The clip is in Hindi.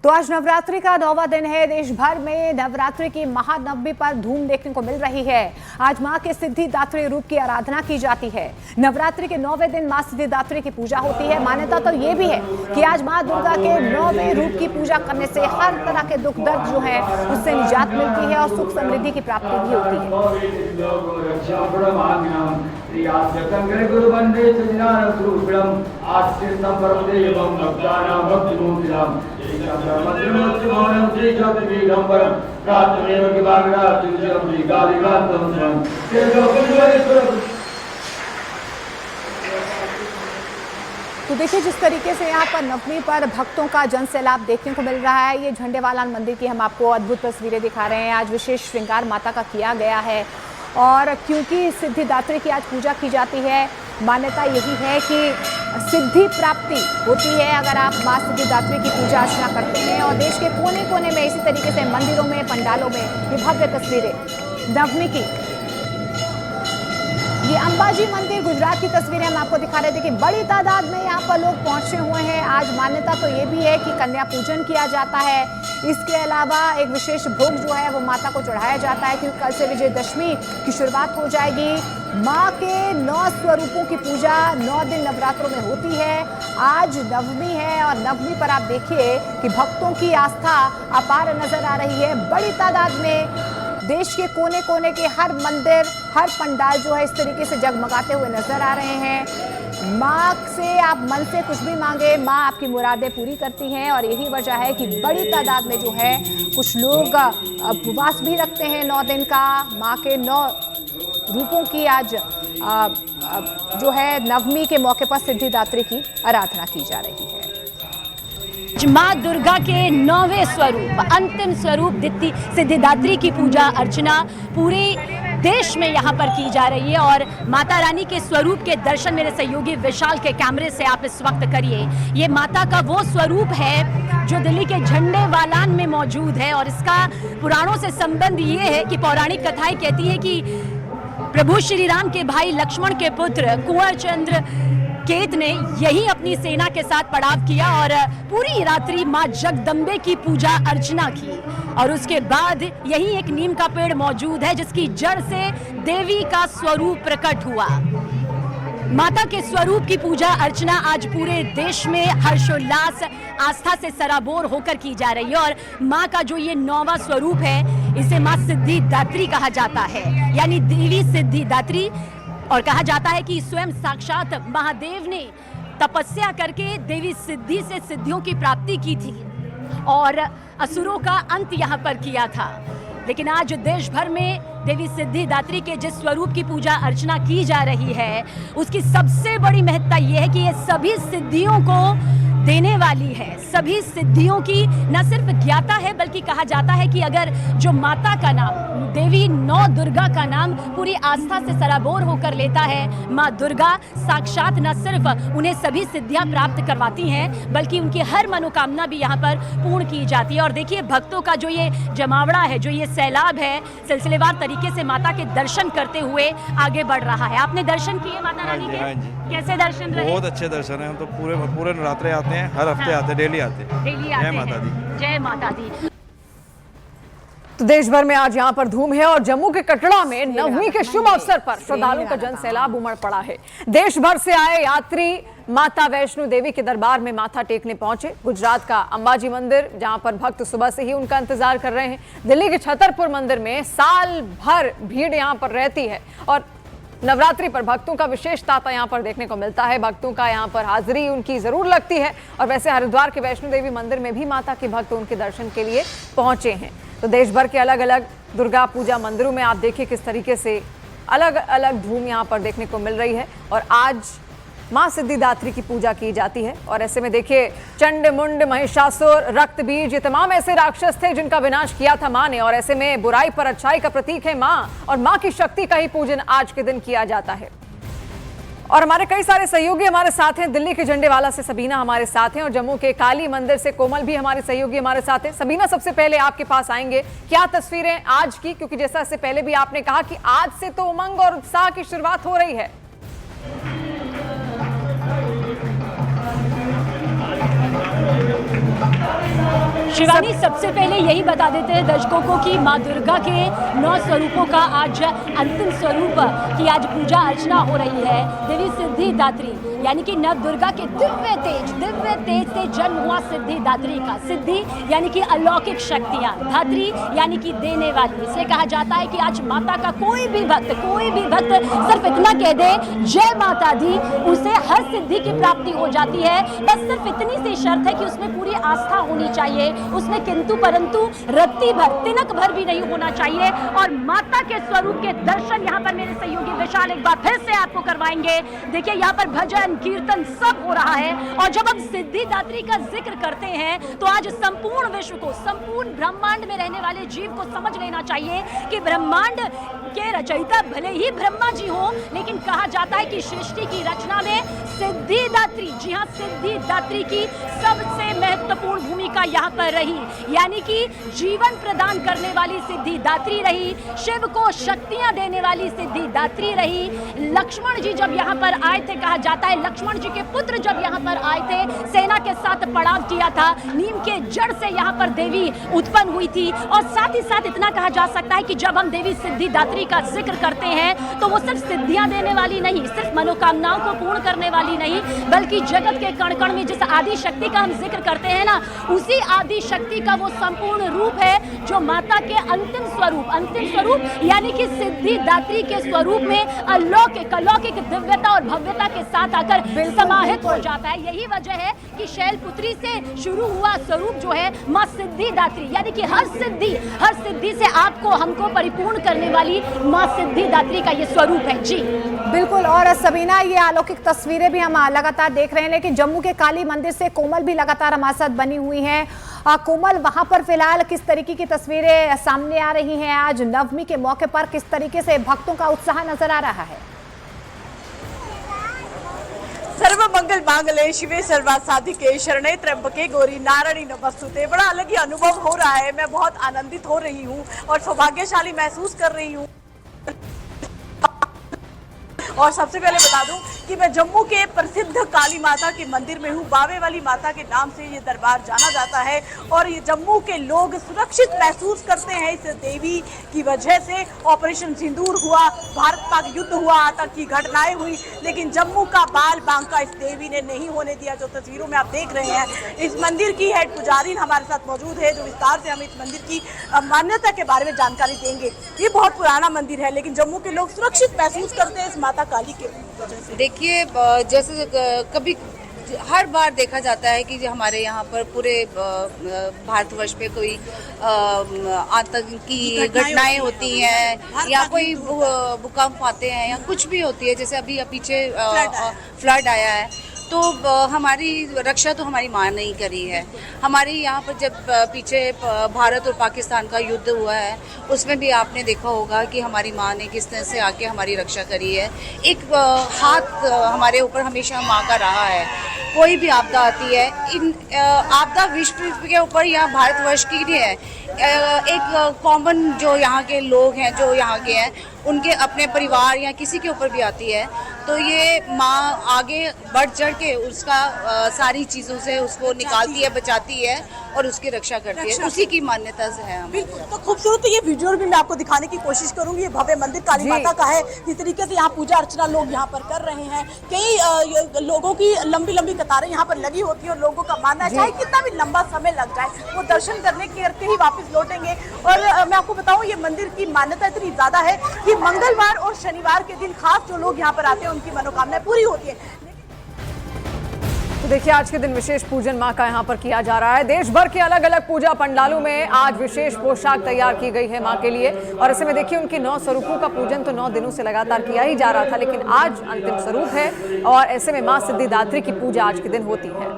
तो आज नवरात्रि का 9वां दिन है। देश भर में नवरात्रि की महानवमी पर धूम देखने को मिल रही है। आज मां के सिद्धिदात्री रूप की आराधना की जाती है। नवरात्रि के 9वें दिन मां सिद्धिदात्री की पूजा होती है। मान्यता तो ये भी है कि आज मां दुर्गा के 9वें रूप की पूजा करने से हर तरह के दुख दर्द जो है उससे निजात मिलती है और सुख समृद्धि की प्राप्ति भी होती है। तो देखिए जिस तरीके से यहाँ पर नवमी पर भक्तों का जन सैलाब देखने को मिल रहा है। ये झंडेवालान मंदिर की हम आपको अद्भुत तस्वीरें दिखा रहे हैं। आज विशेष श्रृंगार माता का किया गया है और क्योंकि सिद्धिदात्री की आज पूजा की जाती है, मान्यता यही है कि सिद्धि प्राप्ति होती है अगर आप मां सिद्धिदात्री की पूजा अर्चना करते हैं। और देश के कोने कोने में इसी तरीके से मंदिरों में, पंडालों में ये भव्य तस्वीरें नवमी की। ये अंबाजी मंदिर गुजरात की तस्वीरें हम आपको दिखा रहे थे कि बड़ी तादाद में यहाँ पर लोग पहुंचे हुए हैं। आज मान्यता तो ये भी है कि कन्या पूजन किया जाता है। इसके अलावा एक विशेष भोग जो है वो माता को चढ़ाया जाता है क्योंकि कल से विजयदशमी की शुरुआत हो जाएगी। माँ के 9 स्वरूपों की पूजा 9 दिन नवरात्रों में होती है। आज नवमी है और नवमी पर आप देखिए कि भक्तों की आस्था अपार नजर आ रही है। बड़ी तादाद में देश के कोने कोने के हर मंदिर, हर पंडाल जो है इस तरीके से जगमगाते हुए नजर आ रहे हैं। माँ से आप मन से कुछ भी मांगे, माँ आपकी मुरादें पूरी करती हैं और यही वजह है कि बड़ी तादाद में जो है कुछ लोग उपवास भी रखते हैं 9 दिन का। माँ के 9 रूपों की आज जो है नवमी के मौके पर सिद्धिदात्री की आराधना की जा रही है। मां दुर्गा के 9वें स्वरूप, अंतिम स्वरूप सिद्धिदात्री की पूजा अर्चना पूरे देश में यहाँ पर की जा रही है। और माता रानी के स्वरूप के दर्शन मेरे सहयोगी विशाल के कैमरे से आप इस वक्त करिए। ये माता का वो स्वरूप है जो दिल्ली के झंडेवालान में मौजूद है और इसका पुराणों से संबंध ये है कि पौराणिक कथाएं कहती है कि प्रभु श्री राम के भाई लक्ष्मण के पुत्र कुंवर चंद्र केत ने यही अपनी सेना के साथ पड़ाव किया और पूरी रात्रि मां जगदम्बे की पूजा अर्चना की। और उसके बाद यही एक नीम का पेड़ मौजूद है जिसकी जड़ से देवी का स्वरूप प्रकट हुआ। माता के स्वरूप की पूजा अर्चना आज पूरे देश में हर्षोल्लास, आस्था से सराबोर होकर की जा रही है। और माँ का जो ये 9वां स्वरूप है इसे माँ सिद्धिदात्री कहा जाता है, यानी देवी सिद्धिदात्री। और कहा जाता है कि स्वयं साक्षात महादेव ने तपस्या करके देवी सिद्धि से सिद्धियों की प्राप्ति की थी और असुरों का अंत यहाँ पर किया था। लेकिन आज देश भर में देवी सिद्धिदात्री के जिस स्वरूप की पूजा अर्चना की जा रही है उसकी सबसे बड़ी महत्ता ये है कि ये सभी सिद्धियों को देने वाली है। सभी सिद्धियों की न सिर्फ ज्ञाता है बल्कि कहा जाता है कि अगर जो माता का नाम, देवी 9 दुर्गा का नाम पूरी आस्था से सराबोर होकर लेता है, माँ दुर्गा साक्षात न सिर्फ उन्हें सभी सिद्धियां प्राप्त करवाती हैं बल्कि उनकी हर मनोकामना भी यहाँ पर पूर्ण की जाती है। और देखिए भक्तों का जो ये जमावड़ा है, जो ये सैलाब है, सिलसिलेवार तरीके से माता के दर्शन करते हुए आगे बढ़ रहा है। आपने दर्शन किए माता रानी के? कैसे दर्शन रहे? बहुत अच्छे दर्शन है। हम तो पूरे नवरात्रे आते हैं, हर हफ्ते आते हैं, डेली आते हैं। जय माता दी। जय माता दी। तो देश भर में आज यहाँ पर धूम है और जम्मू के कटरा में नवमी के शुभ अवसर पर श्रद्धालुओं का जन सैलाब उमड़ पड़ा है। देश भर से आए यात्री माता वैष्णो देवी के दरबार में माथा टेकने पहुंचे। गुजरात का अंबाजी मंदिर जहां पर भक्त सुबह से ही उनका इंतजार कर रहे हैं। दिल्ली के छतरपुर मंदिर में साल भर भीड़ यहां पर रहती है और नवरात्रि पर भक्तों का विशेष तांता यहाँ पर देखने को मिलता है। भक्तों का यहाँ पर हाजिरी उनकी जरूर लगती है। और वैसे हरिद्वार के वैष्णो देवी मंदिर में भी माता के भक्त उनके दर्शन के लिए पहुंचे हैं। तो देश भर के अलग अलग दुर्गा पूजा मंदिरों में आप देखिए किस तरीके से अलग अलग धूम यहाँ पर देखने को मिल रही है। और आज मां सिद्धिदात्री की पूजा की जाती है और ऐसे में देखिए चंड, मुंड, महिषासुर, रक्तबीज, ये तमाम ऐसे राक्षस थे जिनका विनाश किया था मां ने। और ऐसे में बुराई पर अच्छाई का प्रतीक है मां और मां की शक्ति का ही पूजन आज के दिन किया जाता है। और हमारे कई सारे सहयोगी हमारे साथ हैं। दिल्ली के झंडेवाला से सबीना हमारे साथ हैं और जम्मू के काली मंदिर से कोमल भी हमारे सहयोगी हमारे साथ हैं। सबीना, सबसे पहले आपके पास आएंगे, क्या तस्वीरें आज की, क्योंकि जैसा इससे पहले भी आपने कहा कि आज से तो उमंग और उत्साह की शुरुआत हो रही है। शिवानी, सबसे पहले यही बता देते हैं दर्शकों को कि माँ दुर्गा के 9 स्वरूपों का आज अंतिम स्वरूप की आज पूजा अर्चना हो रही है। देवी सिद्धिदात्री यानी कि नव दुर्गा के दिव्य तेज से जन्म हुआ सिद्धिदात्री का। सिद्धि यानी कि अलौकिक शक्तियाँ, धात्री यानी कि देने वाली। इसलिए कहा जाता है कि आज माता का कोई भी भक्त सिर्फ इतना कह दे जय माता दी, उसे हर सिद्धि की प्राप्ति हो जाती है। बस सिर्फ इतनी सी शर्त है कि उसमें पूरी आस्था होनी चाहिए, उसमें किंतु परंतु रत्ती भर तिनक भर भी नहीं होना चाहिए। और माता के स्वरूप के दर्शन यहाँ पर मेरे सहयोगी विशाल एक बार फिर से आपको करवाएंगे। देखिए यहाँ पर भजन कीर्तन सब हो रहा है। और जब हम सिद्धिदात्री का जिक्र करते हैं तो आज संपूर्ण विश्व को, संपूर्ण ब्रह्मांड में रहने वाले जीव को समझ लेना चाहिए कि ब्रह्मांड के रचयिता भले ही ब्रह्मा जी हो, लेकिन कहा जाता है कि सृष्टि की रचना में सिद्धिदात्री, जी हाँ, सिद्धिदात्री की सबसे महत्वपूर्ण भूमिका यहाँ पर रही। यानी कि जीवन प्रदान करने वाली सिद्धिदात्री रही, शिव को शक्तियां देने वाली सिद्धिदात्री रही। लक्ष्मण जी जब यहाँ पर आए थे, कहा जाता है लक्ष्मण जी के पुत्र जब यहाँ पर आए थे, सेना के साथ पड़ाव किया था, नीम के जड़ से यहाँ पर देवी उत्पन्न हुई थी। और साथ ही साथ इतना कहा जा सकता है कि जब हम देवी सिद्धिदात्री का जिक्र करते हैं तो वो सिर्फ सिद्धियां देने वाली नहीं, सिर्फ मनोकामनाओं को पूर्ण करने वाली नहीं, बल्कि जगत के कण कण में जिस आदि शक्ति का हम जिक्र करते हैं ना, उसी आदि शक्ति का वो संपूर्ण रूप है जो माता के अंतिम स्वरूप यानी कि सिद्धिदात्री के स्वरूप में अलौकिक दिव्यता और भव्यता के साथ आकर समाहित हो जाता है। यही वजह है कि शैलपुत्री से शुरू हुआ स्वरूप जो है माँ सिद्धिदात्री, यानी कि हर सिद्धि से आपको हमको परिपूर्ण करने वाली माँ सिद्धिदात्री का ये स्वरूप है। जी बिल्कुल। और सबीना, ये अलौकिक तस्वीरें भी हम लगातार देख रहे हैं, लेकिन जम्मू के काली मंदिर से कोमल भी लगातार हमारे साथ बनी हुई हैं। कोमल, वहां पर फिलहाल किस तरीके की तस्वीरें सामने आ रही हैं? आज नवमी के मौके पर किस तरीके से भक्तों का उत्साह नजर आ रहा है? सर्व मंगल मांगल्ये शिवे सर्वार्थ साधिके शरणे त्र्यंबके गौरी नारायणी नमस्तुते। बड़ा अलग ही अनुभव हो रहा है, मैं बहुत आनंदित हो रही हूँ और सौभाग्यशाली महसूस कर रही हूँ। और सबसे पहले बता दूं कि मैं जम्मू के प्रसिद्ध काली माता के मंदिर में हूं। बावे वाली माता के नाम से ये दरबार जाना जाता है और ये जम्मू के लोग सुरक्षित महसूस करते हैं इस देवी की वजह से। ऑपरेशन सिंदूर हुआ, भारत पाक युद्ध हुआ, आतंक की घटनाएं हुई, लेकिन जम्मू का बाल बांका इस देवी ने नहीं होने दिया। जो तस्वीरों में आप देख रहे हैं, इस मंदिर की हेड पुजारी हमारे साथ मौजूद है, जो विस्तार से हमें इस मंदिर की मान्यता के बारे में जानकारी देंगे। ये बहुत पुराना मंदिर है, लेकिन जम्मू के लोग सुरक्षित महसूस करते हैं इस माता काली के वजह से। देखिए, जैसे कभी हर बार देखा जाता है कि हमारे यहाँ पर पूरे भारतवर्ष पे कोई आतंकी घटनाएं होती हैं या कोई भूकंप आते हैं या कुछ भी होती है, जैसे अभी पीछे फ्लड आया है, तो हमारी रक्षा तो हमारी माँ ने ही करी है। हमारी यहाँ पर जब पीछे भारत और पाकिस्तान का युद्ध हुआ है, उसमें भी आपने देखा होगा कि हमारी माँ ने किस तरह से आके हमारी रक्षा करी है। एक हाथ हमारे ऊपर हमेशा माँ का रहा है। कोई भी आपदा आती है, इन आपदा विश्व के ऊपर या भारतवर्ष की नहीं है, एक कॉमन जो यहाँ के लोग हैं, जो यहाँ के हैं, उनके अपने परिवार या किसी के ऊपर भी आती है, तो ये माँ आगे बढ़ चढ़ के उसका सारी चीज़ों से उसको निकालती है, बचाती है और उसकी रक्षा करती है। उसी की मान्यता से है। बिल्कुल, तो खूबसूरत ये वीडियो भी मैं आपको दिखाने की कोशिश करूंगी। ये भव्य मंदिर काली माता का है, जिस तरीके से यहाँ पूजा अर्चना लोग यहाँ पर कर रहे हैं। कई लोगों की लंबी लंबी कतारें यहाँ पर लगी होती है और लोगों का मानना है चाहे कितना भी लंबा समय लग जाए, वो दर्शन करने के ही वापस लौटेंगे। और मैं आपको बताऊँ, ये मंदिर की मान्यता इतनी ज्यादा है कि मंगलवार और शनिवार के दिन खास जो लोग यहाँ पर आते हैं, उनकी मनोकामनाएं पूरी होती है। तो देखिए, आज के दिन विशेष पूजन मां का यहां पर किया जा रहा है। देश भर के अलग अलग पूजा पंडालों में आज विशेष पोशाक तैयार की गई है मां के लिए। और ऐसे में देखिए, उनकी 9 स्वरूपों का पूजन तो 9 दिनों से लगातार किया ही जा रहा था, लेकिन आज अंतिम स्वरूप है और ऐसे में मां सिद्धिदात्री की पूजा आज के दिन होती है।